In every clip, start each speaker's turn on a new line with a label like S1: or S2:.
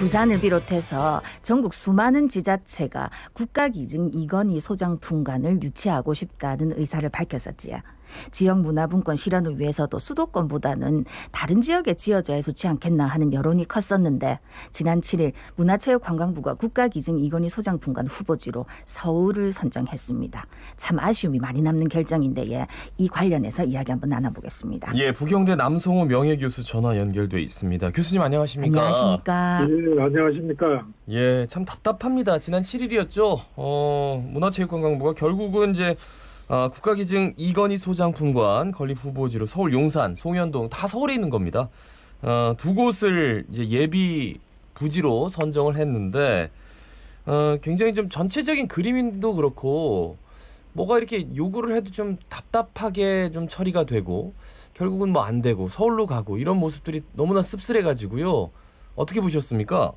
S1: 부산을 비롯해서 전국 수많은 지자체가 국가기증 이건희 소장품관을 유치하고 싶다는 의사를 밝혔었지요. 지역 문화분권 실현을 위해서도 수도권보다는 다른 지역에 지어져야 좋지 않겠나 하는 여론이 컸었는데 지난 7일 문화체육관광부가 국가기증 이건희 소장품관 후보지로 서울을 선정했습니다. 참 아쉬움이 많이 남는 결정인데 이 관련해서 이야기 한번 나눠보겠습니다.
S2: 예, 부경대 남성호 명예교수 전화 연결돼 있습니다. 교수님 안녕하십니까?
S1: 안녕하십니까?
S3: 예, 안녕하십니까.
S2: 예, 참 답답합니다. 지난 7일이었죠. 문화체육관광부가 결국은 이제 국가기증 이건희 소장품관 건립 후보지로 서울 용산, 송현동 다 서울에 있는 겁니다. 두 곳을 이제 예비 부지로 선정을 했는데 굉장히 좀 전체적인 그림도 그렇고 뭐가 이렇게 요구를 해도 좀 답답하게 좀 처리가 되고 결국은 뭐 안 되고 서울로 가고 이런 모습들이 너무나 씁쓸해가지고요. 어떻게 보셨습니까?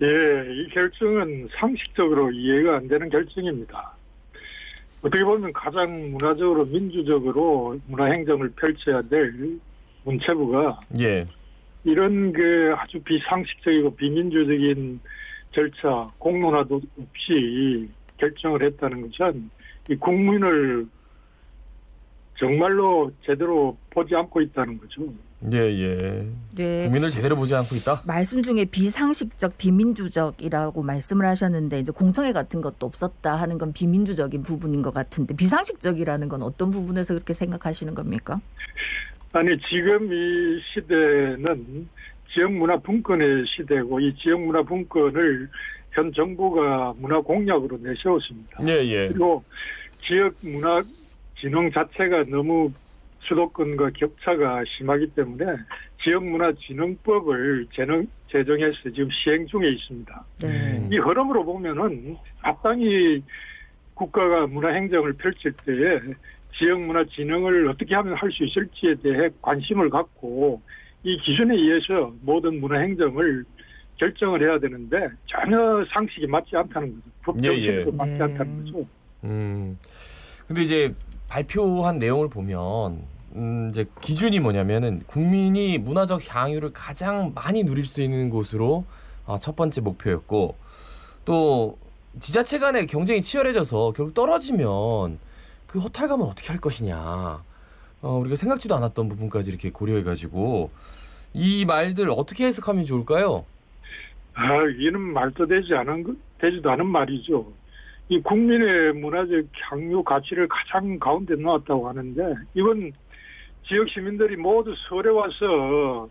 S3: 예, 이 결정은 상식적으로 이해가 안 되는 결정입니다. 어떻게 보면 가장 문화적으로 민주적으로 문화행정을 펼쳐야 될 문체부가
S2: 예.
S3: 이런 아주 비상식적이고 비민주적인 절차, 공론화도 없이 결정을 했다는 것은 이 국민을 정말로 제대로 보지 않고 있다는 거죠.
S2: 예.
S1: 네.
S2: 국민을 제대로 보지 않고 있다.
S1: 말씀 중에 비상식적, 비민주적이라고 말씀을 하셨는데 이제 공청회 같은 것도 없었다 하는 건 비민주적인 부분인 것 같은데 비상식적이라는 건 어떤 부분에서 그렇게 생각하시는 겁니까?
S3: 아니 지금 이 시대는 지역문화분권의 시대고 이 지역문화분권을 현 정부가 문화공약으로 내세웠습니다.
S2: 예.
S3: 그리고 지역문화진흥 자체가 너무 수도권과 격차가 심하기 때문에 지역문화진흥법을 제정해서 지금 시행 중에 있습니다.
S1: 네.
S3: 이 흐름으로 보면은 마땅히 국가가 문화행정을 펼칠 때에 지역문화진흥을 어떻게 하면 할 수 있을지에 대해 관심을 갖고 이 기준에 의해서 모든 문화행정을 결정을 해야 되는데 전혀 상식이 맞지 않다는 거죠. 법정식도 맞지 않다는 거죠.
S2: 근데 이제 발표한 내용을 보면 이제 기준이 뭐냐면은 국민이 문화적 향유를 가장 많이 누릴 수 있는 곳으로 첫 번째 목표였고 또 지자체 간의 경쟁이 치열해져서 결국 떨어지면 그 허탈감은 어떻게 할 것이냐 우리가 생각지도 않았던 부분까지 이렇게 고려해가지고 이 말들 어떻게 해석하면 좋을까요?
S3: 이는 말도 되지도 않은 말이죠. 이 국민의 문화적 향유 가치를 가장 가운데 놓았다고 하는데 이건 지역 시민들이 모두 서울에 와서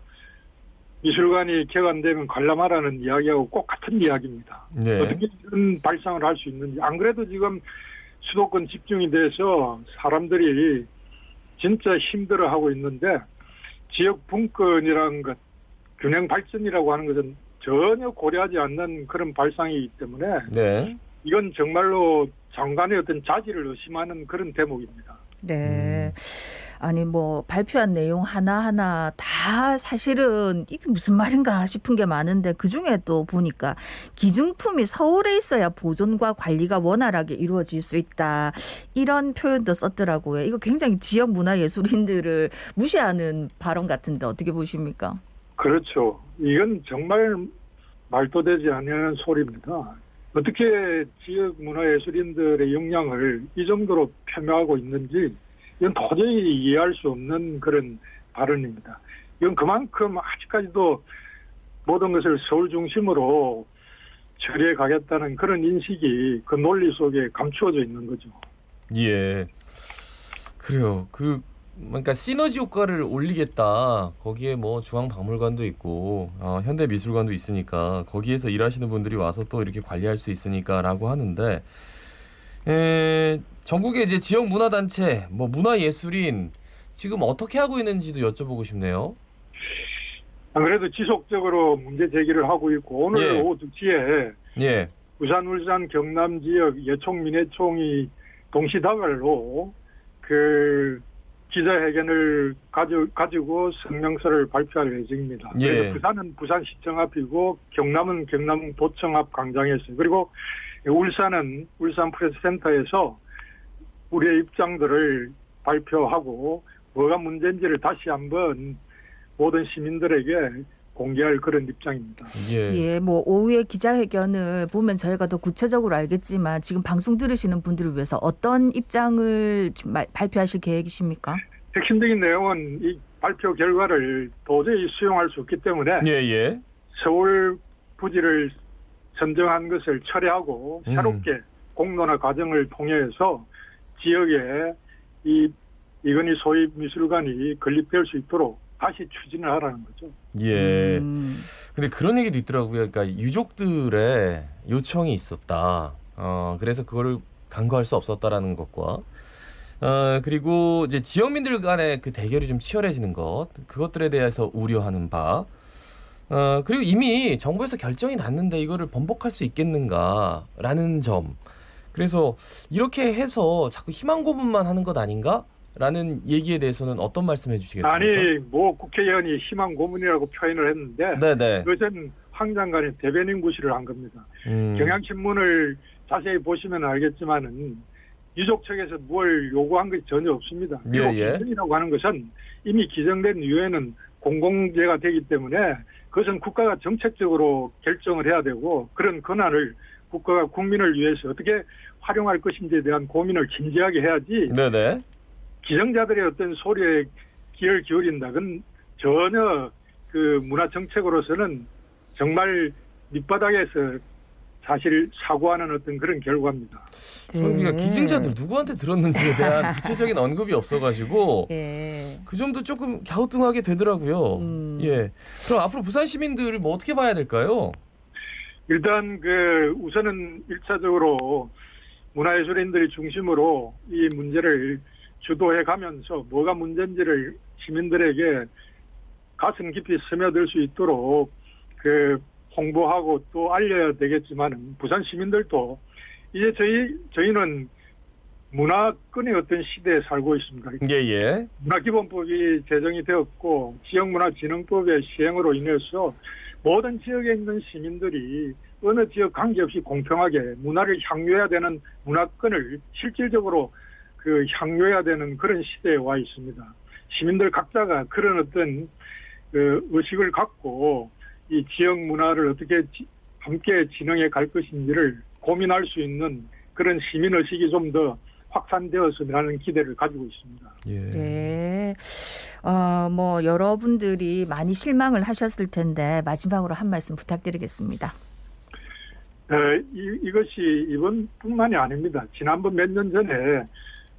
S3: 미술관이 개관되면 관람하라는 이야기하고 꼭 같은 이야기입니다.
S2: 네.
S3: 어떻게 이런 발상을 할 수 있는지. 안 그래도 지금 수도권 집중이 돼서 사람들이 진짜 힘들어하고 있는데 지역 분권이라는 것, 균형 발전이라고 하는 것은 전혀 고려하지 않는 그런 발상이기 때문에
S2: 네.
S3: 이건 정말로 장관의 어떤 자질을 의심하는 그런 대목입니다.
S1: 네. 아니 발표한 내용 하나하나 다 사실은 이게 무슨 말인가 싶은 게 많은데 그중에 또 보니까 기증품이 서울에 있어야 보존과 관리가 원활하게 이루어질 수 있다. 이런 표현도 썼더라고요. 이거 굉장히 지역 문화예술인들을 무시하는 발언 같은데 어떻게 보십니까?
S3: 그렇죠. 이건 정말 말도 되지 않는 소리입니다. 어떻게 지역 문화예술인들의 역량을 이 정도로 폄훼하고 있는지 이건 도저히 이해할 수 없는 그런 발언입니다. 이건 그만큼 아직까지도 모든 것을 서울 중심으로 처리해 가겠다는 그런 인식이 그 논리 속에 감추어져 있는 거죠.
S2: 예. 그래요. 그러니까 시너지 효과를 올리겠다. 거기에 중앙박물관도 있고 현대미술관도 있으니까 거기에서 일하시는 분들이 와서 또 이렇게 관리할 수 있으니까라고 하는데 전국의 이제 지역 문화단체, 문화예술인 지금 어떻게 하고 있는지도 여쭤보고 싶네요.
S3: 안 그래도 지속적으로 문제 제기를 하고 있고 오늘 오후 2시에 부산, 울산, 경남 지역 예총, 민해총이 동시다발로 기자회견을 가지고 성명서를 발표할 예정입니다. 그래서 부산은 부산시청 앞이고 경남은 경남도청 앞 광장에서 그리고 울산은 울산프레스센터에서 우리의 입장들을 발표하고 뭐가 문제인지를 다시 한번 모든 시민들에게 공개할 그런 입장입니다.
S2: 예.
S1: 예, 뭐 오후에 기자회견을 보면 저희가 더 구체적으로 알겠지만 지금 방송 들으시는 분들을 위해서 어떤 입장을 발표하실 계획이십니까?
S3: 핵심적인 내용은 이 발표 결과를 도저히 수용할 수 없기 때문에
S2: 예, 예.
S3: 서울 부지를 선정한 것을 철회하고 새롭게 공론화 과정을 통해서 지역에 이 이건희 소립미술관이 건립될 수 있도록 다시 추진을 하라는 거죠.
S2: 예. 근데 그런 얘기도 있더라고요. 그러니까 유족들의 요청이 있었다. 그래서 그거를 간과할 수 없었다라는 것과 그리고 이제 지역민들 간의 그 대결이 좀 치열해지는 것, 그것들에 대해서 우려하는 바. 그리고 이미 정부에서 결정이 났는데 이거를 번복할 수 있겠는가라는 점. 그래서 이렇게 해서 자꾸 희망 고문만 하는 것 아닌가라는 얘기에 대해서는 어떤 말씀해 주시겠습니까?
S3: 아니 뭐 국회의원이 희망 고문이라고 표현을 했는데
S2: 네네.
S3: 그것은 황 장관의 대변인 구실을 한 겁니다. 경향신문을 자세히 보시면 알겠지만은 유족 측에서 뭘 요구한 것이 전혀 없습니다. 그리고
S2: 예.
S3: 기증이라고 하는 것은 이미 기정된 이후에는 공공재가 되기 때문에 그것은 국가가 정책적으로 결정을 해야 되고 그런 권한을 국가가 국민을 위해서 어떻게 활용할 것인지에 대한 고민을 진지하게 해야지
S2: 네네.
S3: 기정자들의 어떤 소리에 귀를 기울인다. 그건 전혀 그 문화정책으로서는 정말 밑바닥에서 사실 사고하는 어떤 그런 결과입니다.
S2: 그러니까 기증자들 누구한테 들었는지에 대한 구체적인 언급이 없어가지고
S1: 예.
S2: 그 점도 조금 갸우뚱하게 되더라고요. 예. 그럼 앞으로 부산 시민들을 뭐 어떻게 봐야 될까요?
S3: 일단 그 우선은 1차적으로 문화예술인들이 중심으로 이 문제를 주도해 가면서 뭐가 문제인지를 시민들에게 가슴 깊이 스며들 수 있도록 그 홍보하고 또 알려야 되겠지만은 부산 시민들도 이제 저희는 문화권의 어떤 시대에 살고 있습니다.
S2: 예예.
S3: 문화기본법이 제정이 되었고 지역문화진흥법의 시행으로 인해서 모든 지역에 있는 시민들이 어느 지역 관계없이 공평하게 문화를 향유해야 되는 문화권을 실질적으로 그 향유해야 되는 그런 시대에 와 있습니다. 시민들 각자가 그런 어떤 그 의식을 갖고 이 지역 문화를 어떻게 함께 진흥해 갈 것인지를 고민할 수 있는 그런 시민 의식이 좀 더 확산되었으면 하는 기대를 가지고 있습니다.
S2: 예.
S1: 네. 뭐 여러분들이 많이 실망을 하셨을 텐데 마지막으로 한 말씀 부탁드리겠습니다.
S3: 이것이 이번뿐만이 아닙니다. 지난번 몇 년 전에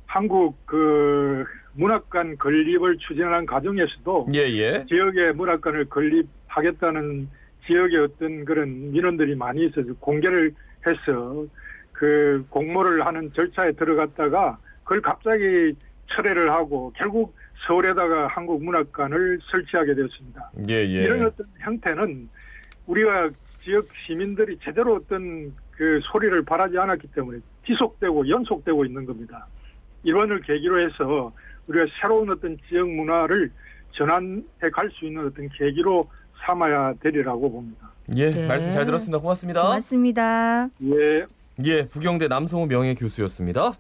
S3: 한국 그 문학관 건립을 추진하는 과정에서도
S2: 예예.
S3: 지역의 문학관을 건립하겠다는 지역의 어떤 그런 민원들이 많이 있어서 공개를 해서 그 공모를 하는 절차에 들어갔다가 그걸 갑자기 철회를 하고 결국 서울에다가 한국문학관을 설치하게 되었습니다.
S2: 예예.
S3: 이런 어떤 형태는 우리가 지역 시민들이 제대로 어떤 그 소리를 바라지 않았기 때문에 지속되고 연속되고 있는 겁니다. 이번을 계기로 해서 우리가 새로운 어떤 지역 문화를 전환해 갈 수 있는 어떤 계기로 삼아야 되리라고 봅니다.
S2: 예.
S1: 네.
S2: 말씀 잘 들었습니다. 고맙습니다.
S1: 고맙습니다.
S3: 예.
S2: 예. 부경대 남성호 명예교수였습니다.